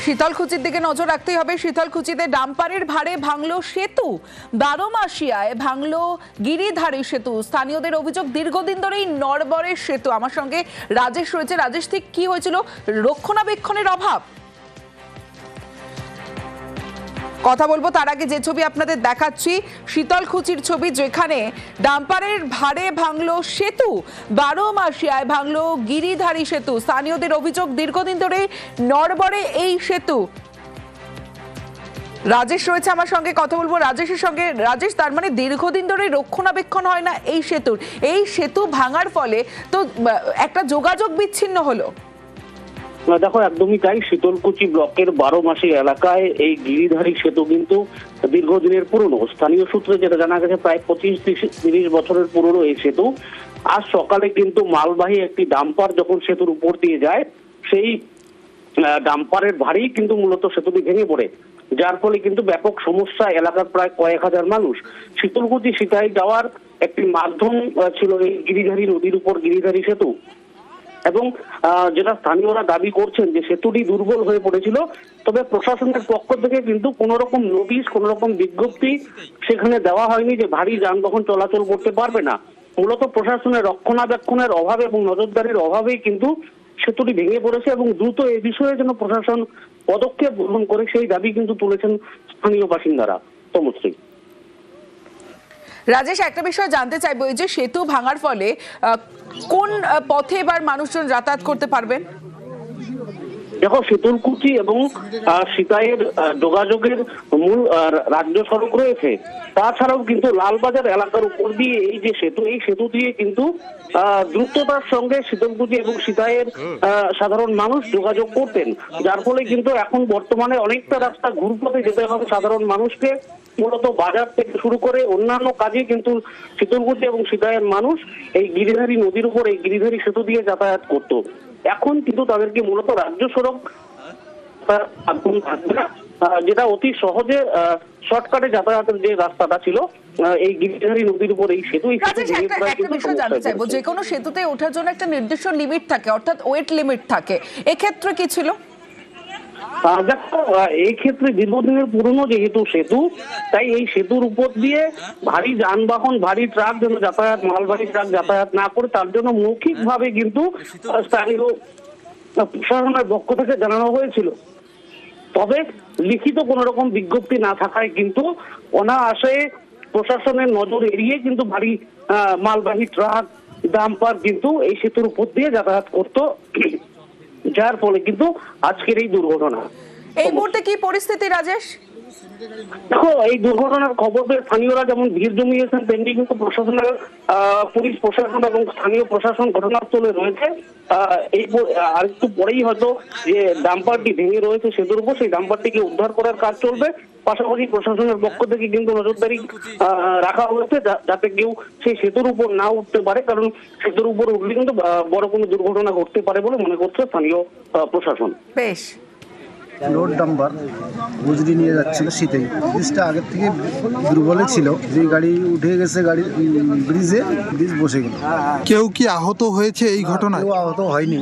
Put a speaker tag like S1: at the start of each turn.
S1: শীতলকুচির দিকে নজর রাখতেই হবে। শীতলকুচিতে ডাম্পারের ভারে ভাঙলো সেতু, 12 মাসিয়ায় ভাঙলো গিরিধারী সেতু। স্থানীয়দের অভিযোগ দীর্ঘদিন ধরেই নড়বড়ে সেতু। আমার সঙ্গে রাজেশ রয়েছে। রাজেশ, ঠিক কি হয়েছিল? রক্ষণাবেক্ষণের অভাব? কথা বলবো তার আগে যে ছবি আপনাদের দেখাচ্ছি শীতলকুচির ছবি, যেখানে ডাম্পারের ভারে ভাঙলো সেতু, 12 মাসিয়ায় ভাঙলো গিরিধারী সেতু। স্থানীয়দের অভিযোগ দীর্ঘদিন ধরে নড়বড়ে এই সেতু। রাজেশ রয়েছে আমার সঙ্গে, কথা বলবো রাজেশের সঙ্গে। রাজেশ, তার মানে দীর্ঘদিন ধরে রক্ষণাবেক্ষণ হয় না এই সেতুর। এই সেতু ভাঙার ফলে তো একটা যোগাযোগ বিচ্ছিন্ন হলো।
S2: দেখো, একদমই তাই। শীতলকুচি ব্লকের 12 মাসি এলাকায় এই গিরিধারী সেতু কিন্তু দীর্ঘদিনের পুরনো। স্থানীয় সূত্রে যেটা জানা গেছে, প্রায় 25-30 বছরের পুরনো এই সেতু। আজ সকালে কিন্তু মালবাহী একটি ডাম্পার যখন সেতুর উপর দিয়ে যায়, সেই ডাম্পারের ভারেই কিন্তু মূলত সেতুটি ভেঙে পড়ে, যার ফলে কিন্তু ব্যাপক সমস্যা এলাকার প্রায় কয়েক হাজার মানুষ। শীতলকুচি সিতাই যাওয়ার একটি মাধ্যম ছিল এই গিরিধারী নদীর উপর গিরিধারী সেতু, এবং যেটা স্থানীয়রা দাবি করছেন যে সেতুটি দুর্বল হয়ে পড়েছিল। তবে প্রশাসনের পক্ষ থেকে কিন্তু কোনো রকম নোটিশ, কোনো রকম বিজ্ঞপ্তি সেখানে দেওয়া হয়নি যে ভারী যানবাহন চলাচল করতে পারবে না। মূলত প্রশাসনের রক্ষণাবেক্ষণের অভাবে এবং নজরদারির অভাবেই কিন্তু সেতুটি ভেঙে পড়েছে, এবং দ্রুত এই বিষয়ে যেন প্রশাসন পদক্ষেপ গ্রহণ করে সেই দাবি কিন্তু তুলেছেন স্থানীয় বাসিন্দারা। তমশ্রী।
S1: রাজেশ, একটা বিষয় জানতে চাইবো, এই যে সেতু ভাঙার ফলে কোন পথে এবার মানুষজন যাতায়াত করতে পারবেন?
S2: দেখো, শীতলকুচি এবং সিতাইয়ের যোগাযোগের মূল রাজ্য সড়ক রয়েছে। তাছাড়াও কিন্তু লালবাজার এলাকার উপর দিয়ে এই যে সেতু, এই সেতু দিয়ে কিন্তু দ্রুততার সঙ্গে শীতলকুচি এবং সিতাইয়ের সাধারণ মানুষ যোগাযোগ করতেন, যার ফলে কিন্তু এখন বর্তমানে অনেকটা রাস্তা ঘুরপথে যেতে হবে সাধারণ মানুষকে। মূলত বাজার থেকে শুরু করে অন্যান্য কাজে কিন্তু শীতলকুচি এবং সিতাইয়ের মানুষ এই গিরিধারী নদীর উপর এই গিরিধারী সেতু দিয়ে যাতায়াত করত। এখন কিন্তু তাদেরকে মূলত রাজ্য সড়ক যেটা অতি সহজে শর্টকাটে যাতায়াতের যে রাস্তাটা ছিল এই গিরিধারী নদীর উপর এই সেতু।
S1: একটা বিষয় জানতে চাইবো, যে কোনো সেতুতে ওঠার জন্য একটা নির্দিষ্ট লিমিট থাকে, অর্থাৎ ওয়েট লিমিট থাকে, এক্ষেত্রে কি ছিল?
S2: দেখো, এই ক্ষেত্রে দীর্ঘদিনের পুরনো যেহেতু সেতু, তাই এই সেতুর উপর দিয়ে ভারী যানবাহন, ভারী ট্রাক যেন যাতায়াত, মালবাহী ট্রাক যাতায়াত না করে, তার জন্য মৌখিকভাবে কিন্তু স্থানীয় প্রশাসনের পক্ষ থেকে জানানো হয়েছিল। তবে লিখিত কোনো রকম বিজ্ঞপ্তি না থাকায় কিন্তু অনায়াসে প্রশাসনের নজর এড়িয়ে কিন্তু ভারী মালবাহী ট্রাক, ডাম্পার কিন্তু এই সেতুর উপর দিয়ে যাতায়াত করত, যার ফলে কিন্তু আজকের এই দুর্ঘটনা।
S1: এই মুহূর্তে কি পরিস্থিতি রাজেশ?
S2: দেখো, এই দুর্ঘটনার খবর পেয়ে স্থানীয়রা যেমন ভিড় জমিয়েছেন, তেমনি কিন্তু প্রশাসনের পুলিশ প্রশাসন এবং স্থানীয় প্রশাসন ঘটনাস্থলে রয়েছে। এই আর একটু পরেই হয়তো যে ডাম্পারটি ভেঙে রয়েছে সেতুর উপর, সেই ডাম্পারটিকে উদ্ধার করার কাজ চলবে। পাশাপাশি প্রশাসনের পক্ষ থেকে কিন্তু নজরদারি রাখা হয়েছে, যাতে কেউ সেই সেতুর উপর না উঠতে পারে, কারণ সেতুর উপর উঠলে কিন্তু বড় কোনো দুর্ঘটনা ঘটতে পারে বলে মনে করছে স্থানীয় প্রশাসন।
S1: বেশ।
S3: লোড ডাম্পার গুজরি নিয়ে যাচ্ছিল শীতেই। ব্রিজটা আগের থেকে দুর্বলই ছিল, যে গাড়ি উঠে গেছে, গাড়ি ব্রিজ বসে গেল।
S4: কেউ কি আহত হয়েছে এই ঘটনায়?
S3: কেউ আহত হয়নি।